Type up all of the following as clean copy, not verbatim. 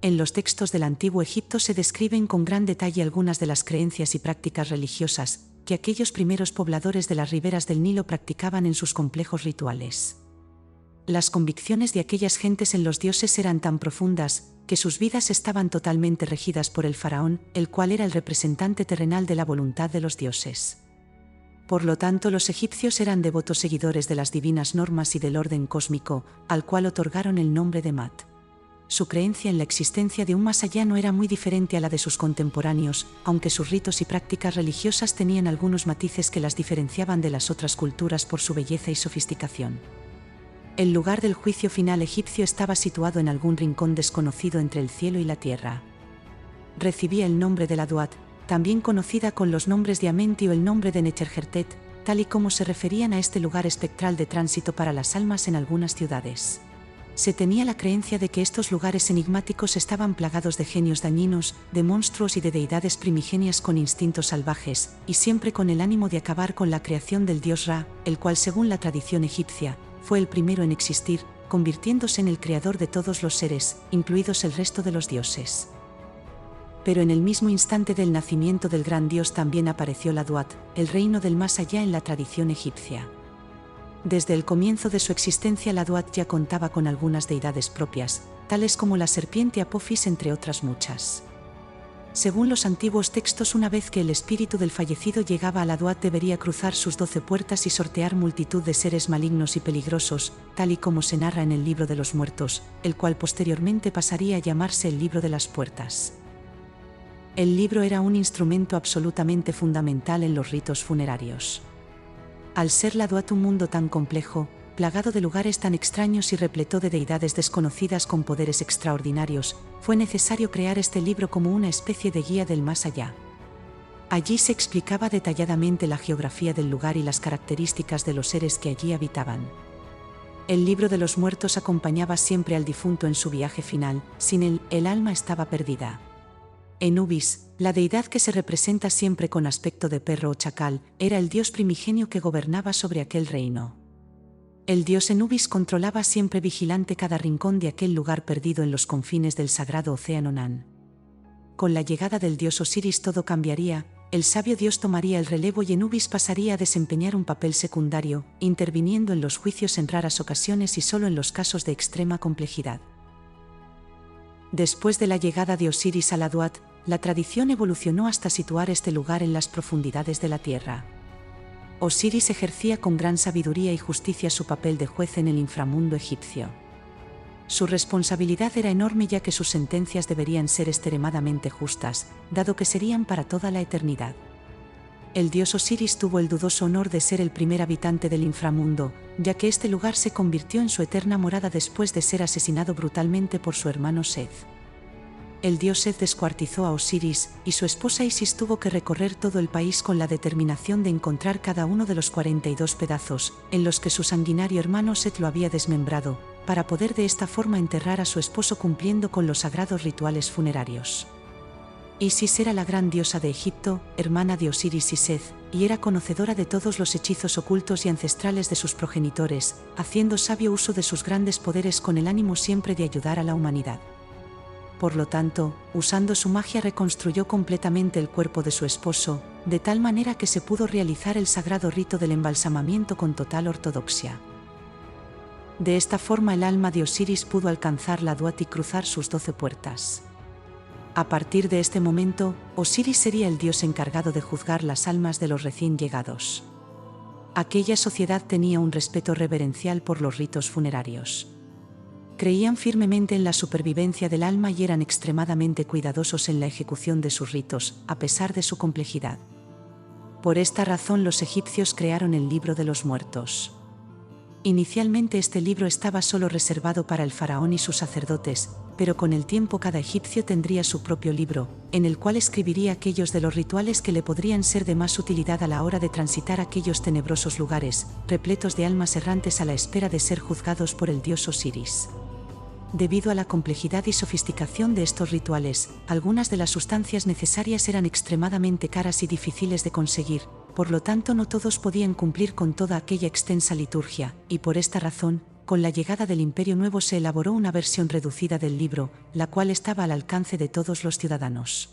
En los textos del Antiguo Egipto se describen con gran detalle algunas de las creencias y prácticas religiosas que aquellos primeros pobladores de las riberas del Nilo practicaban en sus complejos rituales. Las convicciones de aquellas gentes en los dioses eran tan profundas que sus vidas estaban totalmente regidas por el faraón, el cual era el representante terrenal de la voluntad de los dioses. Por lo tanto, los egipcios eran devotos seguidores de las divinas normas y del orden cósmico, al cual otorgaron el nombre de Maat. Su creencia en la existencia de un más allá no era muy diferente a la de sus contemporáneos, aunque sus ritos y prácticas religiosas tenían algunos matices que las diferenciaban de las otras culturas por su belleza y sofisticación. El lugar del juicio final egipcio estaba situado en algún rincón desconocido entre el cielo y la tierra. Recibía el nombre de la Duat, también conocida con los nombres de Amenti o el nombre de Necherjertet, tal y como se referían a este lugar espectral de tránsito para las almas en algunas ciudades. Se tenía la creencia de que estos lugares enigmáticos estaban plagados de genios dañinos, de monstruos y de deidades primigenias con instintos salvajes, y siempre con el ánimo de acabar con la creación del dios Ra, el cual, según la tradición egipcia, fue el primero en existir, convirtiéndose en el creador de todos los seres, incluidos el resto de los dioses. Pero en el mismo instante del nacimiento del gran dios también apareció la Duat, el reino del más allá en la tradición egipcia. Desde el comienzo de su existencia la Duat ya contaba con algunas deidades propias, tales como la serpiente Apophis entre otras muchas. Según los antiguos textos, una vez que el espíritu del fallecido llegaba a la Duat debería cruzar sus 12 puertas y sortear multitud de seres malignos y peligrosos, tal y como se narra en el Libro de los Muertos, el cual posteriormente pasaría a llamarse el Libro de las Puertas. El libro era un instrumento absolutamente fundamental en los ritos funerarios. Al ser la Duat un mundo tan complejo, plagado de lugares tan extraños y repleto de deidades desconocidas con poderes extraordinarios, fue necesario crear este libro como una especie de guía del más allá. Allí se explicaba detalladamente la geografía del lugar y las características de los seres que allí habitaban. El Libro de los Muertos acompañaba siempre al difunto en su viaje final, sin él, el alma estaba perdida. Anubis, la deidad que se representa siempre con aspecto de perro o chacal, era el dios primigenio que gobernaba sobre aquel reino. El dios Anubis controlaba siempre vigilante cada rincón de aquel lugar perdido en los confines del sagrado océano Nan. Con la llegada del dios Osiris todo cambiaría, el sabio dios tomaría el relevo y Anubis pasaría a desempeñar un papel secundario, interviniendo en los juicios en raras ocasiones y solo en los casos de extrema complejidad. Después de la llegada de Osiris a la Duat, la tradición evolucionó hasta situar este lugar en las profundidades de la tierra. Osiris ejercía con gran sabiduría y justicia su papel de juez en el inframundo egipcio. Su responsabilidad era enorme ya que sus sentencias deberían ser extremadamente justas, dado que serían para toda la eternidad. El dios Osiris tuvo el dudoso honor de ser el primer habitante del inframundo, ya que este lugar se convirtió en su eterna morada después de ser asesinado brutalmente por su hermano Seth. El dios Seth descuartizó a Osiris, y su esposa Isis tuvo que recorrer todo el país con la determinación de encontrar cada uno de los 42 pedazos, en los que su sanguinario hermano Seth lo había desmembrado, para poder de esta forma enterrar a su esposo cumpliendo con los sagrados rituales funerarios. Isis era la gran diosa de Egipto, hermana de Osiris y Seth, y era conocedora de todos los hechizos ocultos y ancestrales de sus progenitores, haciendo sabio uso de sus grandes poderes con el ánimo siempre de ayudar a la humanidad. Por lo tanto, usando su magia reconstruyó completamente el cuerpo de su esposo, de tal manera que se pudo realizar el sagrado rito del embalsamamiento con total ortodoxia. De esta forma el alma de Osiris pudo alcanzar la Duat y cruzar sus 12 puertas. A partir de este momento, Osiris sería el dios encargado de juzgar las almas de los recién llegados. Aquella sociedad tenía un respeto reverencial por los ritos funerarios. Creían firmemente en la supervivencia del alma y eran extremadamente cuidadosos en la ejecución de sus ritos, a pesar de su complejidad. Por esta razón los egipcios crearon el Libro de los Muertos. Inicialmente este libro estaba solo reservado para el faraón y sus sacerdotes, pero con el tiempo cada egipcio tendría su propio libro, en el cual escribiría aquellos de los rituales que le podrían ser de más utilidad a la hora de transitar aquellos tenebrosos lugares, repletos de almas errantes a la espera de ser juzgados por el dios Osiris. Debido a la complejidad y sofisticación de estos rituales, algunas de las sustancias necesarias eran extremadamente caras y difíciles de conseguir, por lo tanto no todos podían cumplir con toda aquella extensa liturgia, y por esta razón, con la llegada del Imperio Nuevo se elaboró una versión reducida del libro, la cual estaba al alcance de todos los ciudadanos.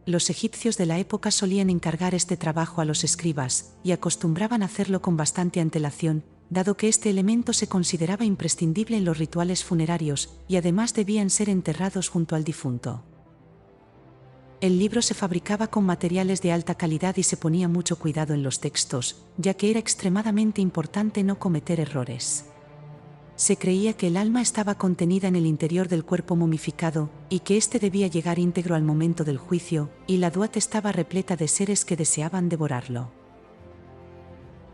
Los egipcios de la época solían encargar este trabajo a los escribas, y acostumbraban hacerlo con bastante antelación, dado que este elemento se consideraba imprescindible en los rituales funerarios, y además debían ser enterrados junto al difunto. El libro se fabricaba con materiales de alta calidad y se ponía mucho cuidado en los textos, ya que era extremadamente importante no cometer errores. Se creía que el alma estaba contenida en el interior del cuerpo momificado, y que éste debía llegar íntegro al momento del juicio, y la Duat estaba repleta de seres que deseaban devorarlo.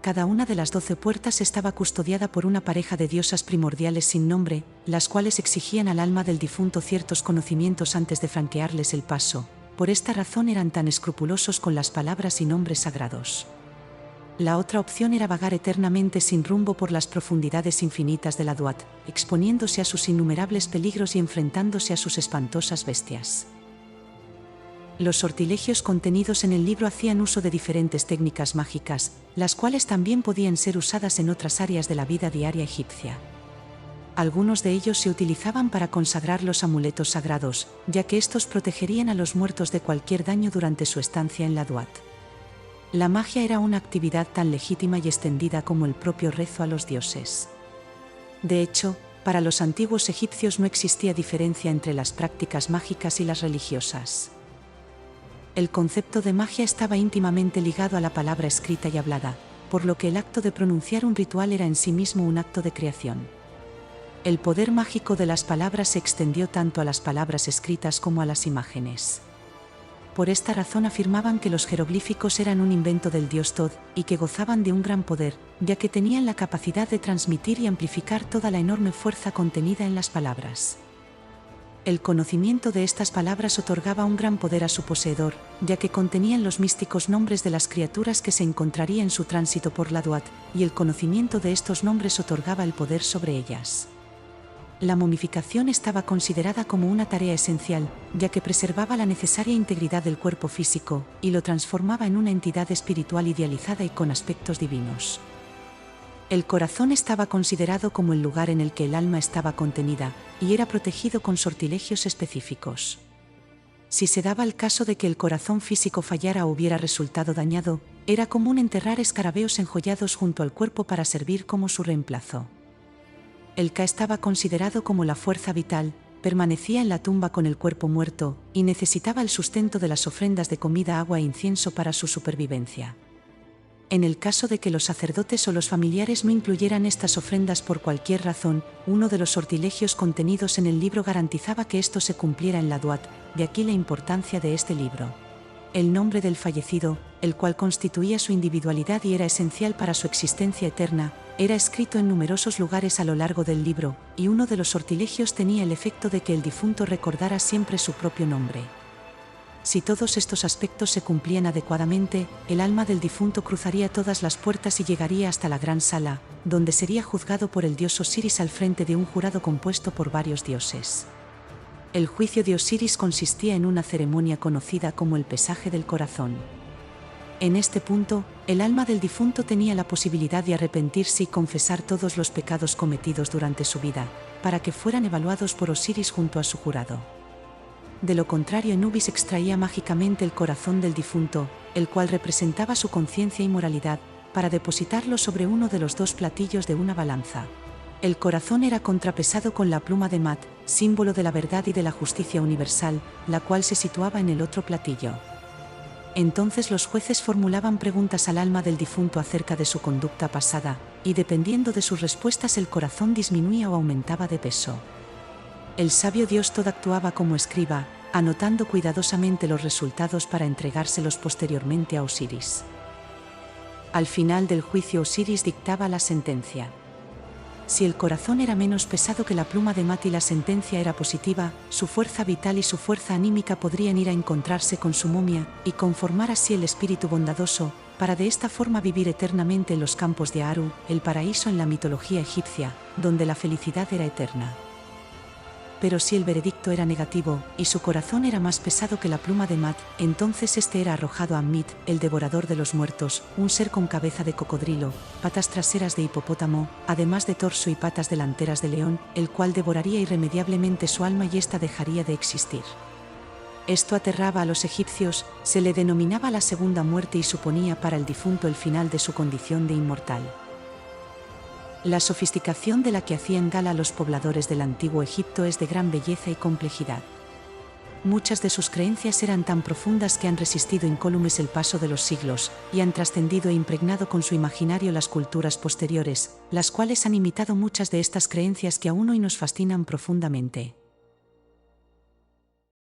Cada una de las 12 puertas estaba custodiada por una pareja de diosas primordiales sin nombre, las cuales exigían al alma del difunto ciertos conocimientos antes de franquearles el paso. Por esta razón eran tan escrupulosos con las palabras y nombres sagrados. La otra opción era vagar eternamente sin rumbo por las profundidades infinitas de la Duat, exponiéndose a sus innumerables peligros y enfrentándose a sus espantosas bestias. Los sortilegios contenidos en el libro hacían uso de diferentes técnicas mágicas, las cuales también podían ser usadas en otras áreas de la vida diaria egipcia. Algunos de ellos se utilizaban para consagrar los amuletos sagrados, ya que estos protegerían a los muertos de cualquier daño durante su estancia en la Duat. La magia era una actividad tan legítima y extendida como el propio rezo a los dioses. De hecho, para los antiguos egipcios no existía diferencia entre las prácticas mágicas y las religiosas. El concepto de magia estaba íntimamente ligado a la palabra escrita y hablada, por lo que el acto de pronunciar un ritual era en sí mismo un acto de creación. El poder mágico de las palabras se extendió tanto a las palabras escritas como a las imágenes. Por esta razón afirmaban que los jeroglíficos eran un invento del dios Tod, y que gozaban de un gran poder, ya que tenían la capacidad de transmitir y amplificar toda la enorme fuerza contenida en las palabras. El conocimiento de estas palabras otorgaba un gran poder a su poseedor, ya que contenían los místicos nombres de las criaturas que se encontraría en su tránsito por la Duat, y el conocimiento de estos nombres otorgaba el poder sobre ellas. La momificación estaba considerada como una tarea esencial, ya que preservaba la necesaria integridad del cuerpo físico, y lo transformaba en una entidad espiritual idealizada y con aspectos divinos. El corazón estaba considerado como el lugar en el que el alma estaba contenida, y era protegido con sortilegios específicos. Si se daba el caso de que el corazón físico fallara o hubiera resultado dañado, era común enterrar escarabeos enjollados junto al cuerpo para servir como su reemplazo. El Ka estaba considerado como la fuerza vital, permanecía en la tumba con el cuerpo muerto, y necesitaba el sustento de las ofrendas de comida, agua e incienso para su supervivencia. En el caso de que los sacerdotes o los familiares no incluyeran estas ofrendas por cualquier razón, uno de los sortilegios contenidos en el libro garantizaba que esto se cumpliera en la Duat, de aquí la importancia de este libro. El nombre del fallecido, el cual constituía su individualidad y era esencial para su existencia eterna, era escrito en numerosos lugares a lo largo del libro, y uno de los sortilegios tenía el efecto de que el difunto recordara siempre su propio nombre. Si todos estos aspectos se cumplían adecuadamente, el alma del difunto cruzaría todas las puertas y llegaría hasta la gran sala, donde sería juzgado por el dios Osiris al frente de un jurado compuesto por varios dioses. El juicio de Osiris consistía en una ceremonia conocida como el pesaje del corazón. En este punto, el alma del difunto tenía la posibilidad de arrepentirse y confesar todos los pecados cometidos durante su vida, para que fueran evaluados por Osiris junto a su jurado. De lo contrario, Anubis extraía mágicamente el corazón del difunto, el cual representaba su conciencia y moralidad, para depositarlo sobre uno de los dos platillos de una balanza. El corazón era contrapesado con la pluma de Mat, símbolo de la verdad y de la justicia universal, la cual se situaba en el otro platillo. Entonces los jueces formulaban preguntas al alma del difunto acerca de su conducta pasada, y dependiendo de sus respuestas el corazón disminuía o aumentaba de peso. El sabio dios Tod actuaba como escriba, anotando cuidadosamente los resultados para entregárselos posteriormente a Osiris. Al final del juicio Osiris dictaba la sentencia. Si el corazón era menos pesado que la pluma de Mat y la sentencia era positiva, su fuerza vital y su fuerza anímica podrían ir a encontrarse con su momia, y conformar así el espíritu bondadoso, para de esta forma vivir eternamente en los campos de Aaru, el paraíso en la mitología egipcia, donde la felicidad era eterna. pero si el veredicto era negativo, y su corazón era más pesado que la pluma de Matt, entonces este era arrojado a Ammit, el devorador de los muertos, un ser con cabeza de cocodrilo, patas traseras de hipopótamo, además de torso y patas delanteras de león, el cual devoraría irremediablemente su alma y ésta dejaría de existir. Esto aterraba a los egipcios, se le denominaba la segunda muerte y suponía para el difunto el final de su condición de inmortal. La sofisticación de la que hacían gala los pobladores del antiguo Egipto es de gran belleza y complejidad. Muchas de sus creencias eran tan profundas que han resistido incólumes el paso de los siglos, y han trascendido e impregnado con su imaginario las culturas posteriores, las cuales han imitado muchas de estas creencias que aún hoy nos fascinan profundamente.